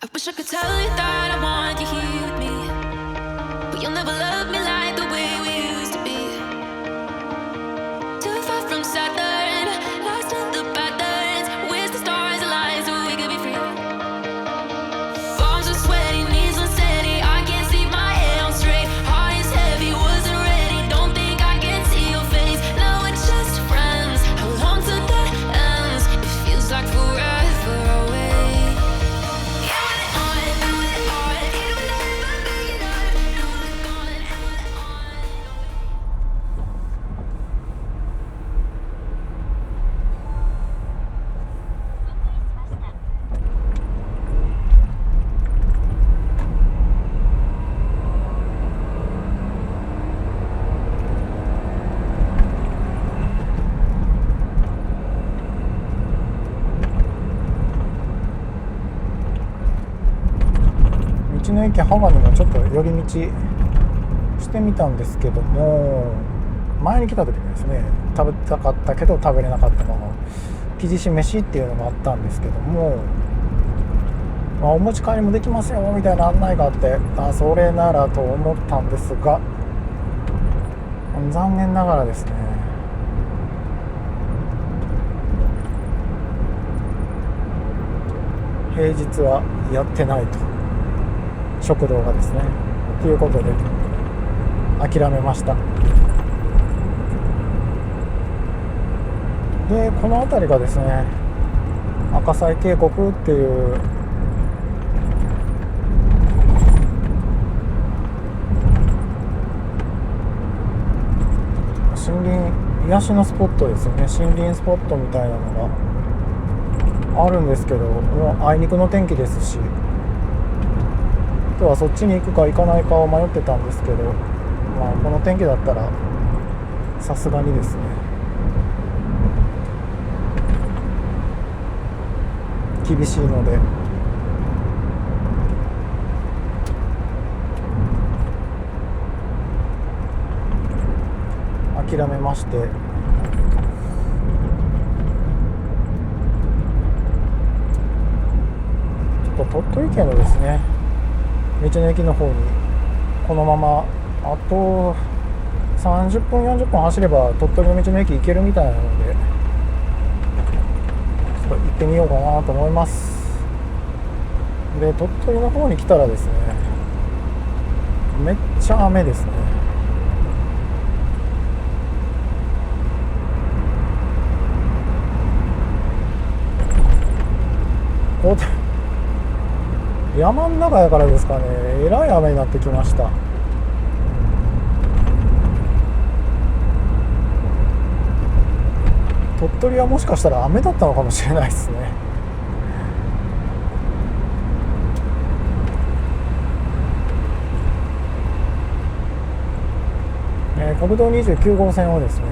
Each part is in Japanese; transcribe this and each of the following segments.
I wish I could tell you that I want you here with me, but you'll never love me like the way we used to be. Too far from Saturn, lost in the patterns. Where's the stars align so we could be free? Palms are sweaty, knees unsteady. I can't see my head on straight. Heart is heavy, wasn't ready. Don't think I can see your face. Now we're just friends. How long till that ends? It feels like forever away.道の駅芳賀にもちょっと寄り道してみたんですけども、前に来た時にですね、食べたかったけど食べれなかったのが生地し飯っていうのがあったんですけども、お持ち帰りもできますよみたいな案内があって、それならと思ったんですが、残念ながらですね、平日はやってないと、食堂がですね、ということで諦めました。で、この辺りがですね、赤西渓谷っていう森林癒しのスポットですよね。森林スポットみたいなのがあるんですけど、もうあいにくの天気ですし、今日はそっちに行くか行かないかを迷ってたんですけど、この天気だったらさすがにですね、厳しいので諦めまして、ちょっと鳥取県のですね、道の駅の方にこのままあと30分40分走れば鳥取の道の駅行けるみたいなので、ちょっと行ってみようかなと思います。で、鳥取の方に来たらですね、めっちゃ雨ですね。山の中やからですかね、えらい雨になってきました。鳥取はもしかしたら雨だったのかもしれないですね。国道29号線をですね、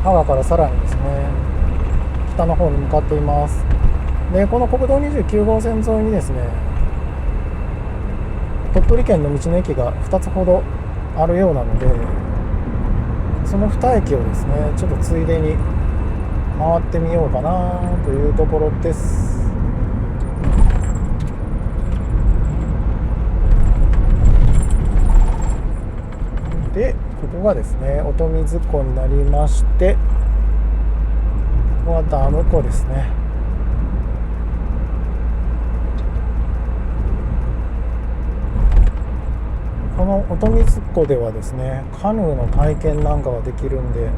芳賀からさらにですね、北の方に向かっています。で、この国道29号線沿いにですね、鳥取県の道の駅が2つほどあるようなので、その2駅をですね、ちょっとついでに回ってみようかなというところです。で、ここがですね、音水湖になりまして、ここはダム湖ですね。この音水湖ではですね、カヌーの体験なんかができるんで、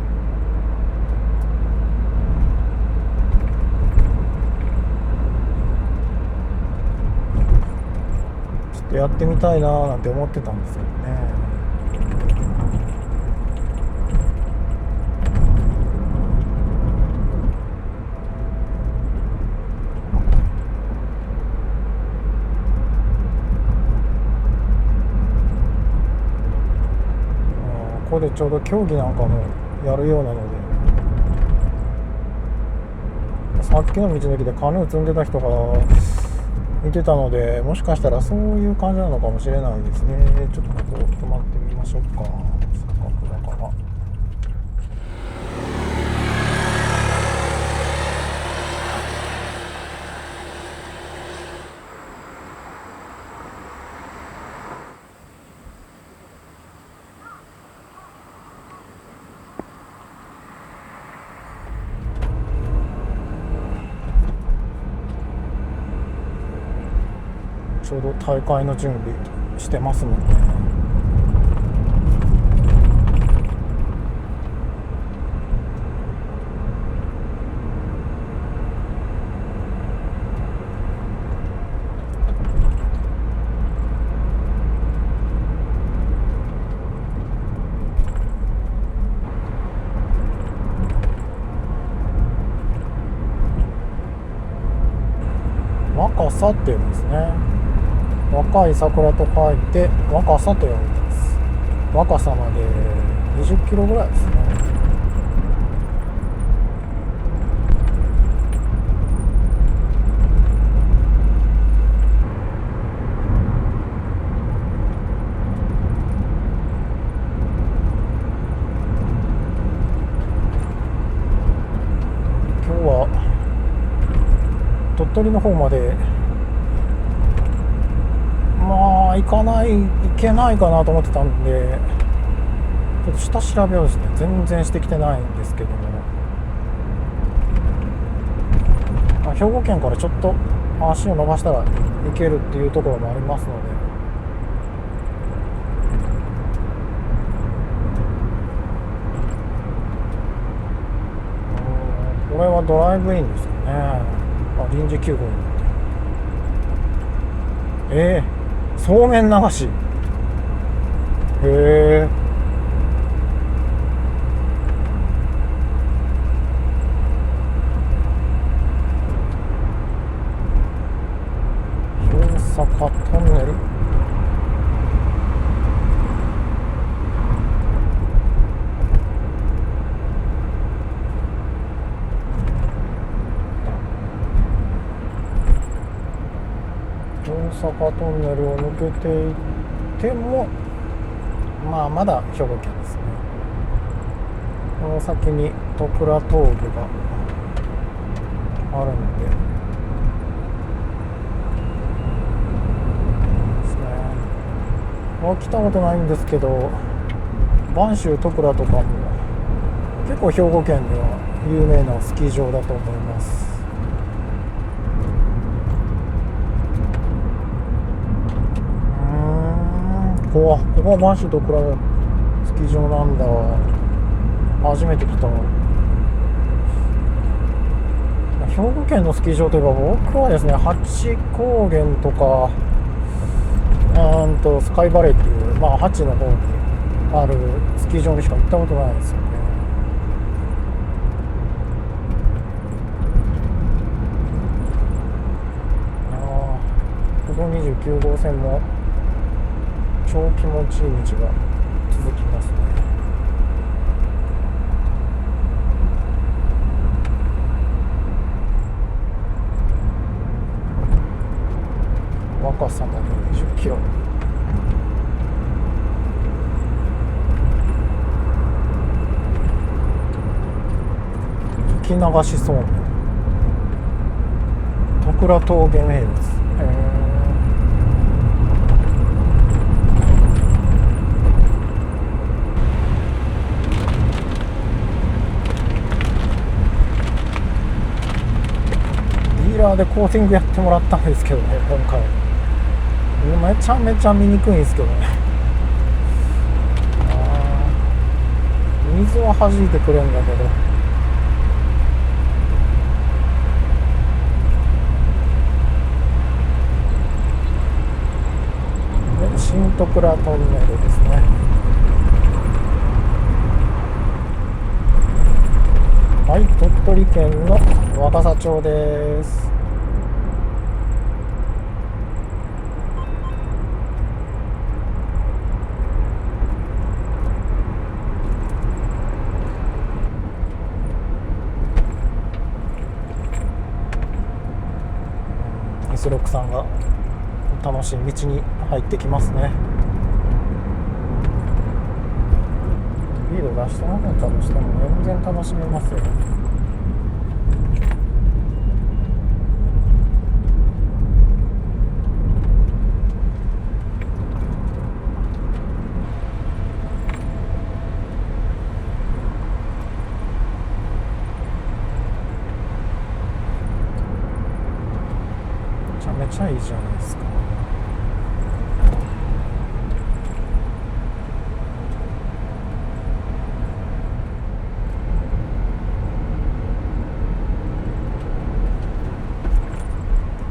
ちょっとやってみたいなーなんて思ってたんですよね。ここでちょうど競技なんかもやるようなので、さっきの道の駅でカヌー積んでた人が見てたので、もしかしたらそういう感じなのかもしれないですね。ちょっとここ止まってみましょうか。せっかくだから。ちょうど大会の準備してますもんね。若さっていうんですね。若い桜と書いて若さと呼んでます。若さまで20キロぐらいですね。今日は鳥取の方まで行けないかなと思ってたんで、ちょっと下調べをですね全然してきてないんですけども、兵庫県からちょっと足を伸ばしたら行けるっていうところもありますので、これはドライブインですよね。臨時休校になってそうめん流し。へえ。大阪トンネル。大阪トンネルを抜けていってもまだ兵庫県ですね。この先に戸倉峠があるのでですね。来たことないんですけど、播州戸倉とかも結構兵庫県では有名なスキー場だと思います。ここが播州戸倉スキー場なんだ。初めて来た。兵庫県のスキー場といえば僕はですね、八高原とかスカイバレーっていう、八の方にあるスキー場にしか行ったことないですよね。国道29号線も超気持ちいい道が続きますね。若さまで20キロ。吹き流しそうめん。戸倉峠名物。ディーラーでコーティングやってもらったんですけどね、今回めちゃめちゃ見にくいんですけどね。水は弾いてくるんだけど、で新戸倉トンネルですね。はい、鳥取県の若狭町です。S6さんが楽しい道に入ってきますね。スピード出してなかったとしても全然楽しめますよ。めちゃめちゃいいじゃないですか。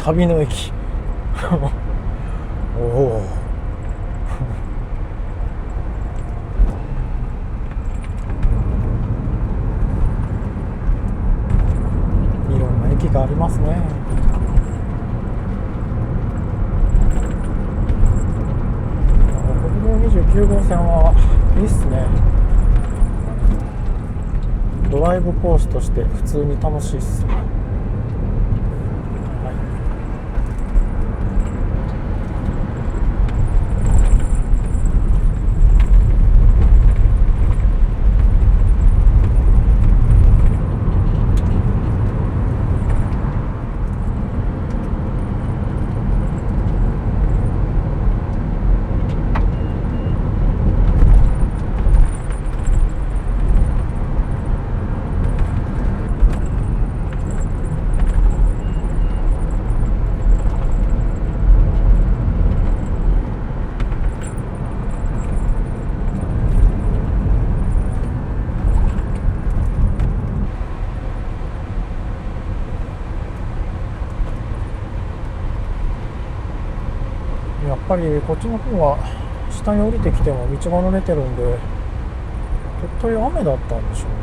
旅の駅おおいろんな駅がありますね。国道29号線はいいっすね。ドライブコースとして普通に楽しいっす。やっぱりこっちの方は下に降りてきても道が濡れてるんで、鳥取雨だったんでしょうね。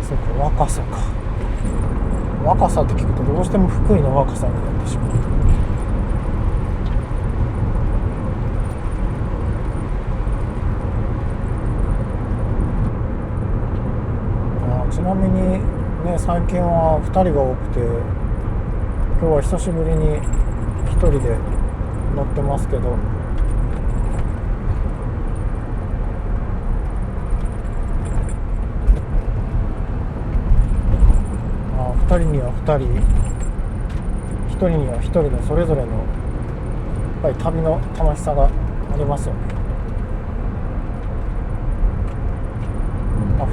そうか、若狭か。若狭って聞くとどうしても福井の若狭になってしまう。ちなみにね、最近は2人が多くて、今日は久しぶりに1人で乗ってますけど、2人には2人、1人には1人のそれぞれのやっぱり旅の楽しさがありますよね。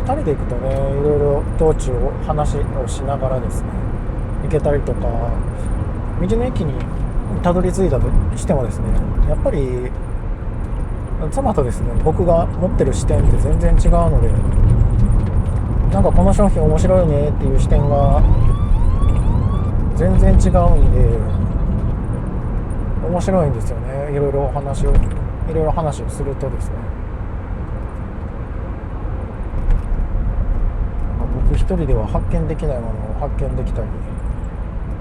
2人で行くとね、いろいろ道中を話をしながらですね行けたりとか、道の駅にたどり着いたとしてもですね、やっぱり妻とですね、僕が持ってる視点って全然違うので、なんかこの商品面白いねっていう視点が全然違うんで面白いんですよね。いろいろ話をするとですね、僕一人では発見できないものを発見できたり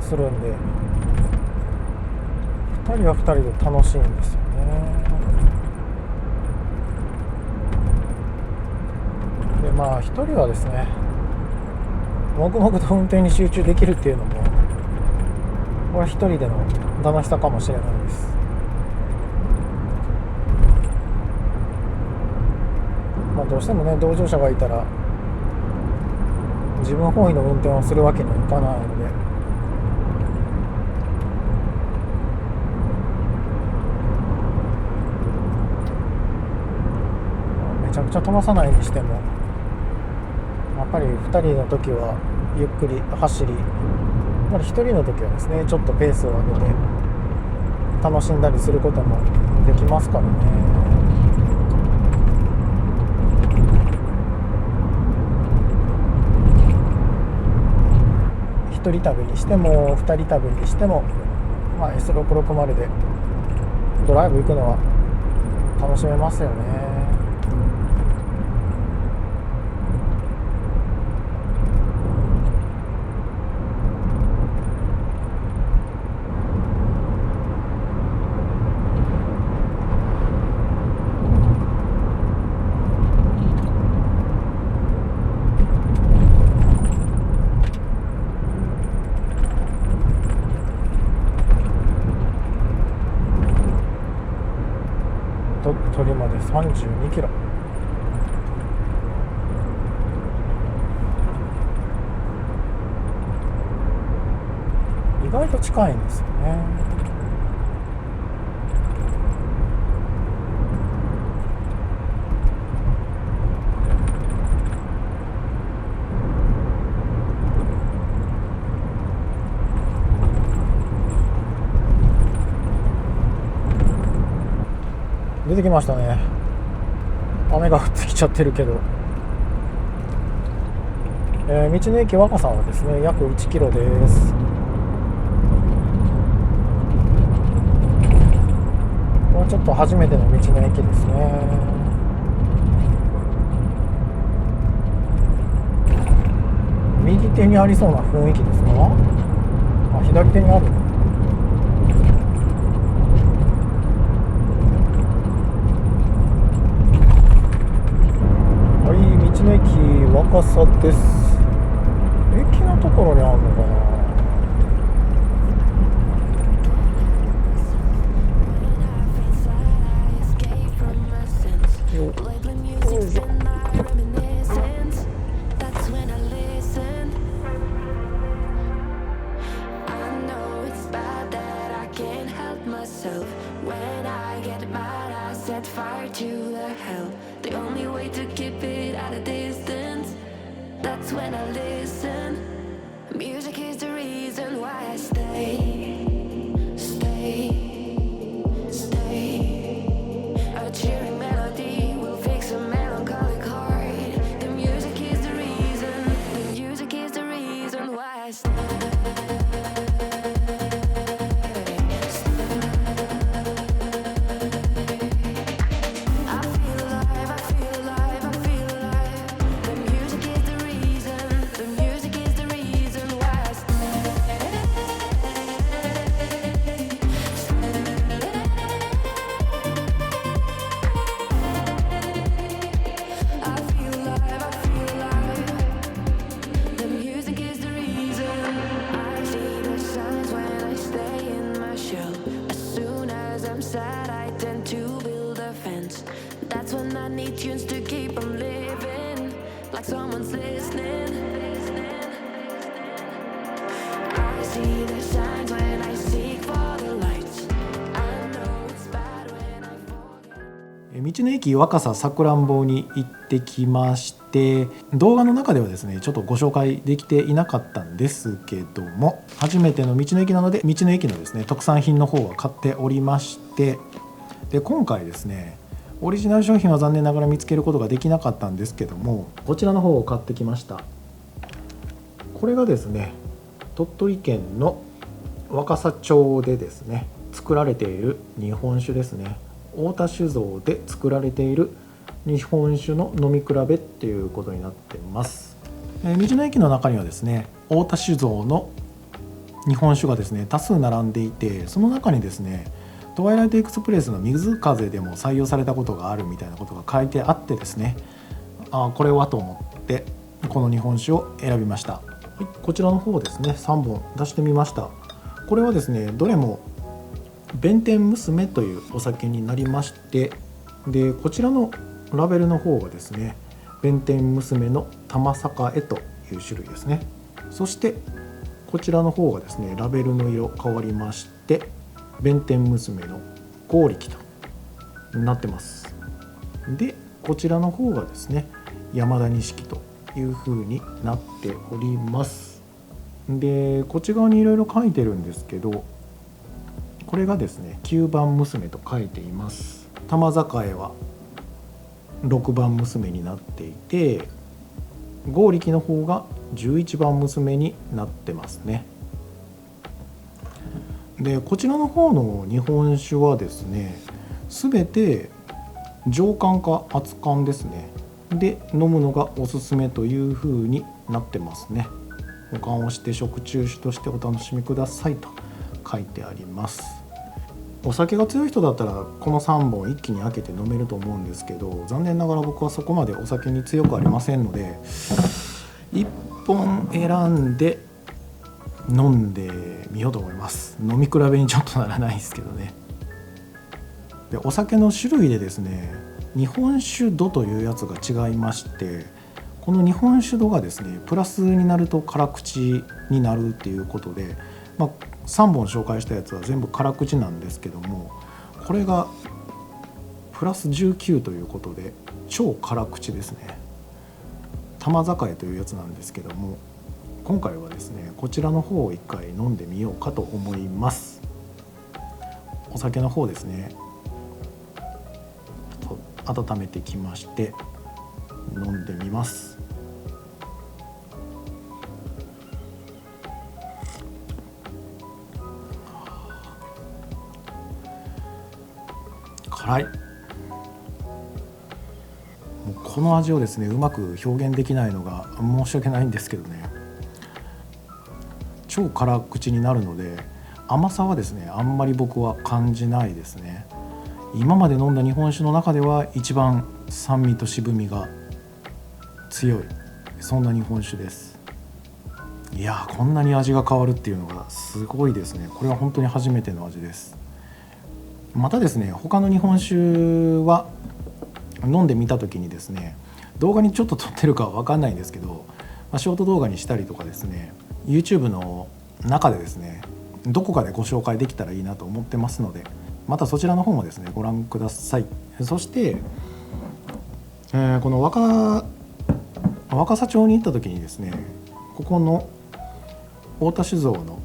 するんで、2人は2人で楽しいんですよね。でまあ1人はですね、黙々と運転に集中できるっていうのもこれは1人での楽しさかもしれないです。まあどうしてもね、同乗者がいたら自分本位の運転をするわけにはいかないので、めちゃくちゃ飛ばさないにしても、やっぱり2人の時はゆっくり走り、1人の時はですね、ちょっとペースを上げて楽しんだりすることもできますからね。1人旅にしても2人旅にしても、S660でドライブ行くのは楽しめますよね。鳥取まで32キロ。意外と近いんですよね。出てきましたね。雨が降ってきちゃってるけど、道の駅若狭はですね約1キロです。これはちょっと初めての道の駅ですね。右手にありそうな雰囲気ですか？あ、左手にある。はい、道の駅若狭です。駅のところにあるのかな。When I get mad, I set fire to the hell. The only way to keep it at a distance. That's when I listen. Music is the reason why I stay, stay, stay. A cheering melody will fix a melancholic heart. The music is the reason. The music is the reason why I stay. That's when I need tunes to keep on living, like someone's listening. I see the signs when I seek for the lights. I know it's bad when I forget. 道の駅若狭さくらんぼに行ってきまして、動画の中ではですねちょっとご紹介できていなかったんですけども、初めての道の駅なので道の駅のですね特産品の方は買っておりまして、で今回ですねオリジナル商品は残念ながら見つけることができなかったんですけども、こちらの方を買ってきました。これがですね鳥取県の若狭町でですね作られている日本酒ですね。太田酒造で作られている日本酒の飲み比べっていうことになってます。道の駅の中にはですね太田酒造の日本酒がですね多数並んでいて、その中にですねトワイライトエクスプレスの水風でも採用されたことがあるみたいなことが書いてあってですね、これはと思ってこの日本酒を選びました。はい、こちらの方ですね3本出してみました。これはですねどれも弁天娘というお酒になりまして、でこちらのラベルの方がですね弁天娘の玉栄という種類ですね。そしてこちらの方がですねラベルの色変わりまして弁天娘の剛力となってます。でこちらの方がですね山田錦という風になっております。でこっち側にいろいろ書いてるんですけど、これがですね9番娘と書いています。玉栄は6番娘になっていて、剛力の方が11番娘になってますね。でこちらの方の日本酒はですね全て上缶か熱燗ですね。で飲むのがおすすめという風になってますね。保管をして食中酒としてお楽しみくださいと書いてあります。お酒が強い人だったらこの3本一気に開けて飲めると思うんですけど、残念ながら僕はそこまでお酒に強くありませんので1本選んで飲んでみようと思います。飲み比べにちょっとならないですけどね。でお酒の種類でですね日本酒度というやつが違いまして、この日本酒度がですねプラスになると辛口になるっていうことで、3本紹介したやつは全部辛口なんですけども、これがプラス19ということで超辛口ですね。玉栄というやつなんですけども、今回はですねこちらの方を一回飲んでみようかと思います。お酒の方ですね。温めてきまして飲んでみます。辛い。もうこの味をですねうまく表現できないのが申し訳ないんですけどね、超辛口になるので甘さはですねあんまり僕は感じないですね。今まで飲んだ日本酒の中では一番酸味と渋みが強い、そんな日本酒です。いやこんなに味が変わるっていうのがすごいですね。これは本当に初めての味です。またですね他の日本酒は飲んでみた時にですね動画にちょっと撮ってるかは分かんないんですけど、ショート動画にしたりとかですね YouTube の中でですねどこかでご紹介できたらいいなと思ってますので、またそちらの方もですねご覧ください。そして、この若狭町に行った時にですねここの大田酒造の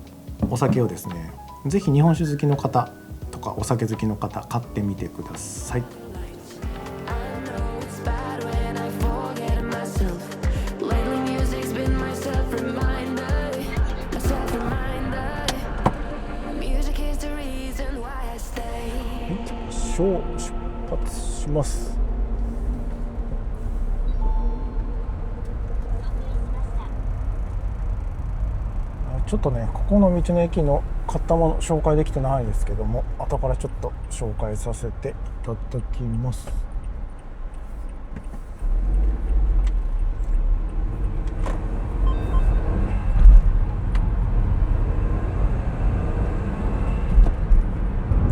お酒をですねぜひ日本酒好きの方とかお酒好きの方買ってみてください。出発します。ちょっとねここの道の駅の買ったもの紹介できてないですけども、後からちょっと紹介させていただきます。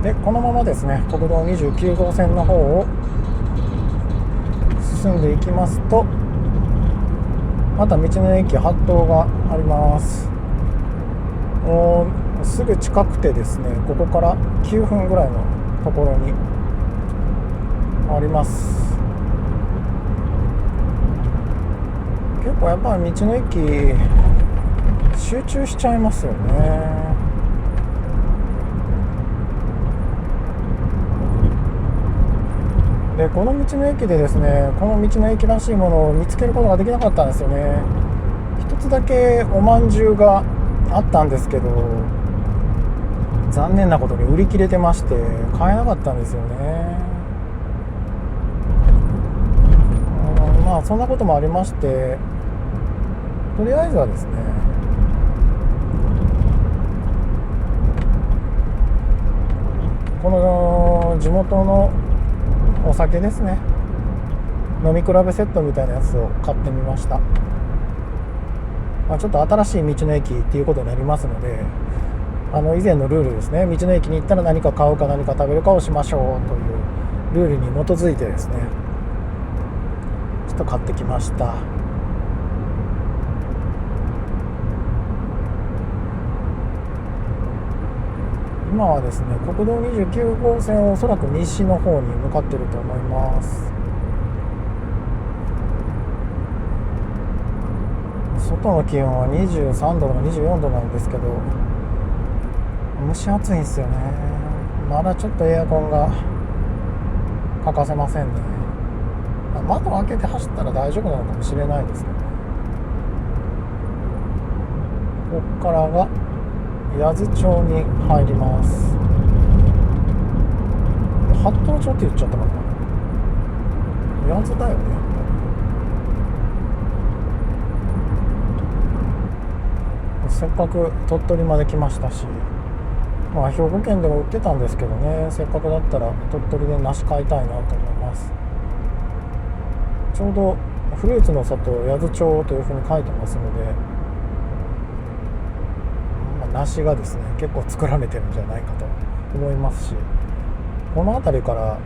でこのままですね国道29号線の方を進んでいきますとまた道の駅八東があります。もうすぐ近くてですねここから9分ぐらいのところにあります。結構やっぱり道の駅集中しちゃいますよね。でこの道の駅でですねこの道の駅らしいものを見つけることができなかったんですよね。一つだけおまんじゅうがあったんですけど残念なことに売り切れてまして買えなかったんですよね。まあそんなこともありましてとりあえずはですねこの地元のお酒ですね飲み比べセットみたいなやつを買ってみました。ちょっと新しい道の駅っていうことになりますので以前のルールですね道の駅に行ったら何か買うか何か食べるかをしましょうというルールに基づいてですねちょっと買ってきました。今はですね国道29号線をおそらく西の方に向かっていると思います。外の気温は23度とか24度なんですけど蒸し暑いんですよね。まだちょっとエアコンが欠かせませんね。窓を開けて走ったら大丈夫なのかもしれないですけどね。ここからが八頭町に入ります。八頭町って言っちゃったかな。八頭だよね。せっかく鳥取まで来ましたし、兵庫県でも売ってたんですけどねせっかくだったら鳥取で梨買いたいなと思います。ちょうどフルーツの里八頭町というふうに書いてますので、梨がですね結構作られてるんじゃないかと思いますしこの辺りから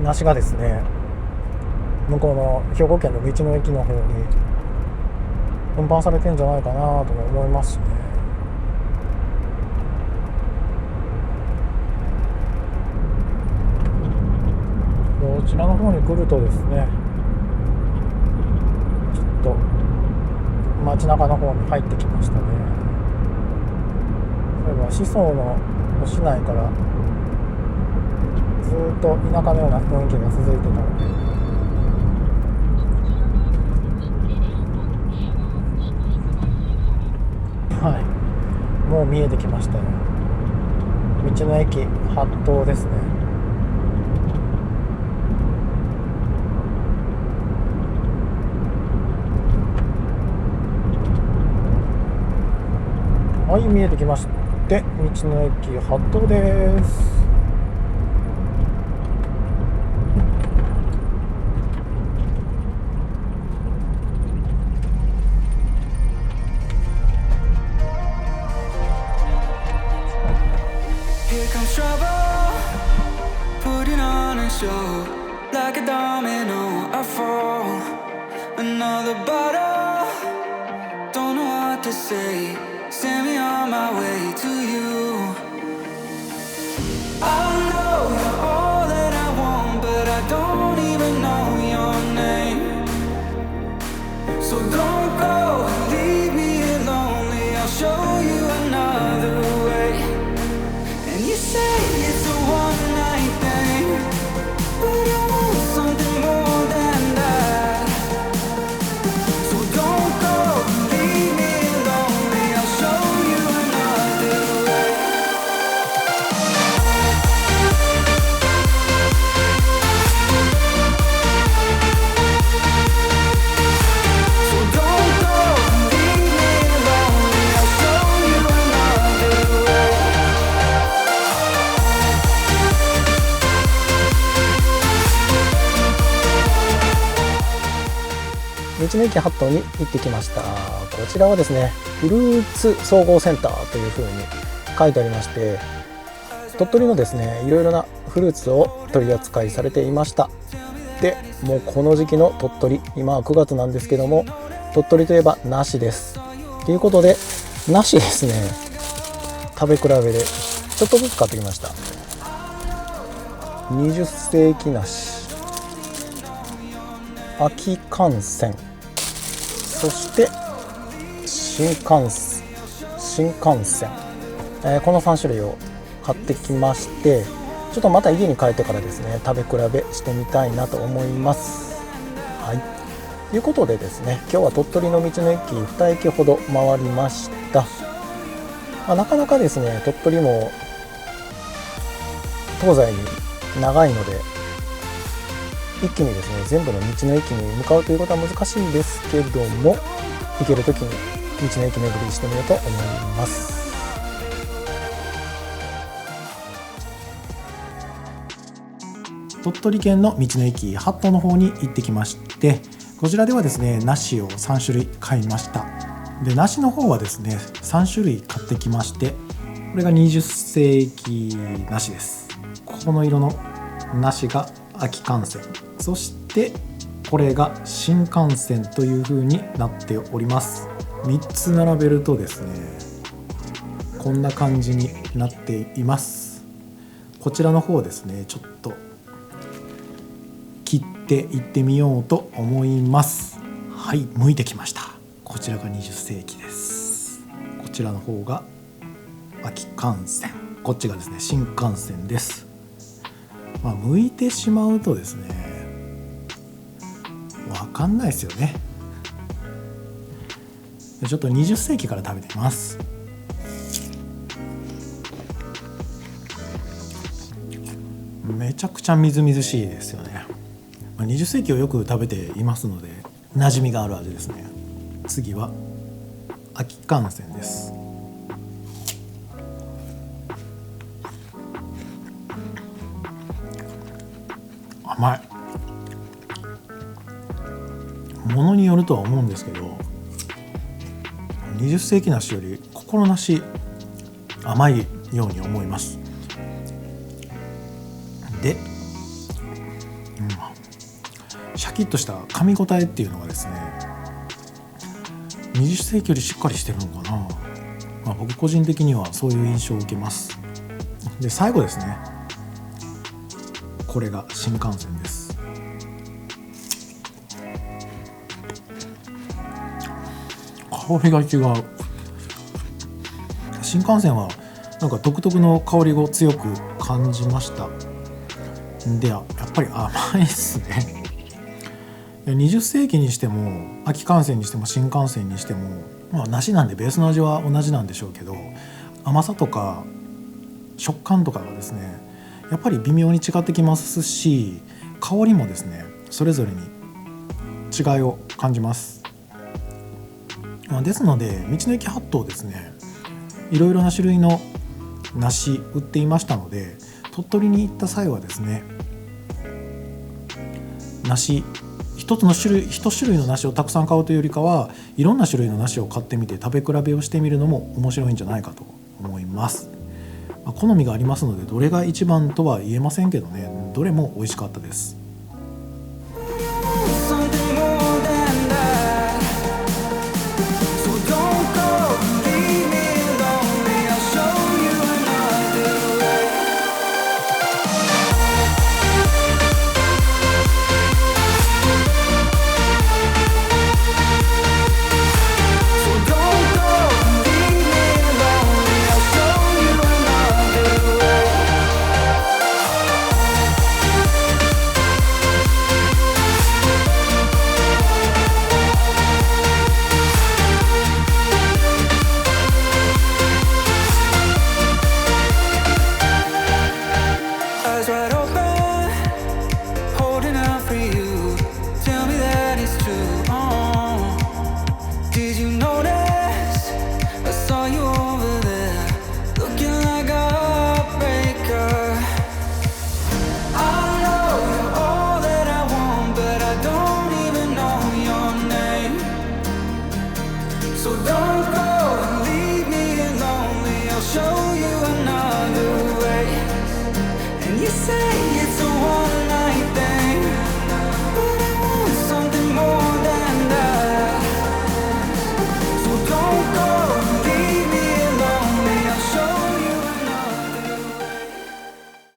梨がですね向こうの兵庫県の道の駅の方に運搬されてるんじゃないかなとも思いますしね。こちらの方に来るとですねちょっと街中の方に入ってきましたね。例えば宍粟の市内からずっと田舎のような雰囲気が続いてたので、はい、もう見えてきましたよ。道の駅八東ですね。はい、見えてきまして、道の駅八東です。Here comes trouble, putting on a show. Like a domino, I fall. Another bottle, don't know what to say. Send me on my way to you. I know you're all that I want, but I don't even know your name. So don't go, leave me here lonely. I'll show you another way. And you say it's a one-night thing, but I want something more than that. So don't go, leave me lonely. I'll show you another way. So don't go, leave me lonely. I'll show you another way. 道の駅八東に行ってきました。こちらはですね、フルーツ総合センターという風に書いてありまして、鳥取のですね、いろいろなフルーツを取り扱いされていました。で、もうこの時期の鳥取、今は9月なんですけども、鳥取といえば梨です。ということで、梨ですね、食べ比べでちょっとずつ買ってきました。20世紀梨、秋寒泉、そして新幹線、この3種類を買ってきまして、ちょっとまた家に帰ってからですね、食べ比べしてみたいなと思います。はい、ということでですね、今日は鳥取の道の駅2駅ほど回りました。なかなかですね、鳥取も東西に長いので、一気にですね、全部の道の駅に向かうということは難しいんですけども、行けるときに道の駅巡りしてみようと思います。鳥取県の道の駅八東の方に行ってきまして、こちらではですね、梨を3種類買いました。で、梨の方はですね、3種類買ってきまして、これが20世紀梨です。この色の梨が秋寒泉、そしてこれが新幹線という風になっております。3つ並べるとですね、こんな感じになっています。こちらの方ですね、ちょっと切っていってみようと思います。はい、剥いてきました。こちらが20世紀です。こちらの方が秋寒泉、こっちがですね、新幹線です。剥いてしまうとですね、わかんないですよね。ちょっと20世紀から食べてみます。めちゃくちゃみずみずしいですよね。20世紀をよく食べていますので馴染みがある味ですね。次は秋寒泉です。甘い。ものによるとは思うんですけど、20世紀梨より心なし甘いように思います。で、シャキッとした噛み応えっていうのがですね、20世紀よりしっかりしてるのかな。僕個人的にはそういう印象を受けます。で、最後ですね、これが新幹線です。香りが違う。新幹線はなんか独特の香りを強く感じました。でやっぱり甘いっすね。20世紀にしても秋幹線にしても新幹線にしても、梨なんでベースの味は同じなんでしょうけど、甘さとか食感とかがですねやっぱり微妙に違ってきますし、香りもですねそれぞれに違いを感じます。ですので道の駅八島ですね、いろいろな種類の梨売っていましたので、鳥取に行った際はですね、梨一種類の梨をたくさん買うというよりかは、いろんな種類の梨を買ってみて食べ比べをしてみるのも面白いんじゃないかと思います。好みがありますのでどれが一番とは言えませんけどね、どれも美味しかったです。Something more than that. So don't go, leave me lonely. I'll show you another way. So don't go, leave me lonely. I'll show you another way. Eyes wide open, holding out for you. Tell me that it's true. Did you notice? I saw you over there, looking like a heartbreaker. I know you're all that I want, but I don't even know your name. So don't go and leave me lonely. I'll show you another way. And you say it's a one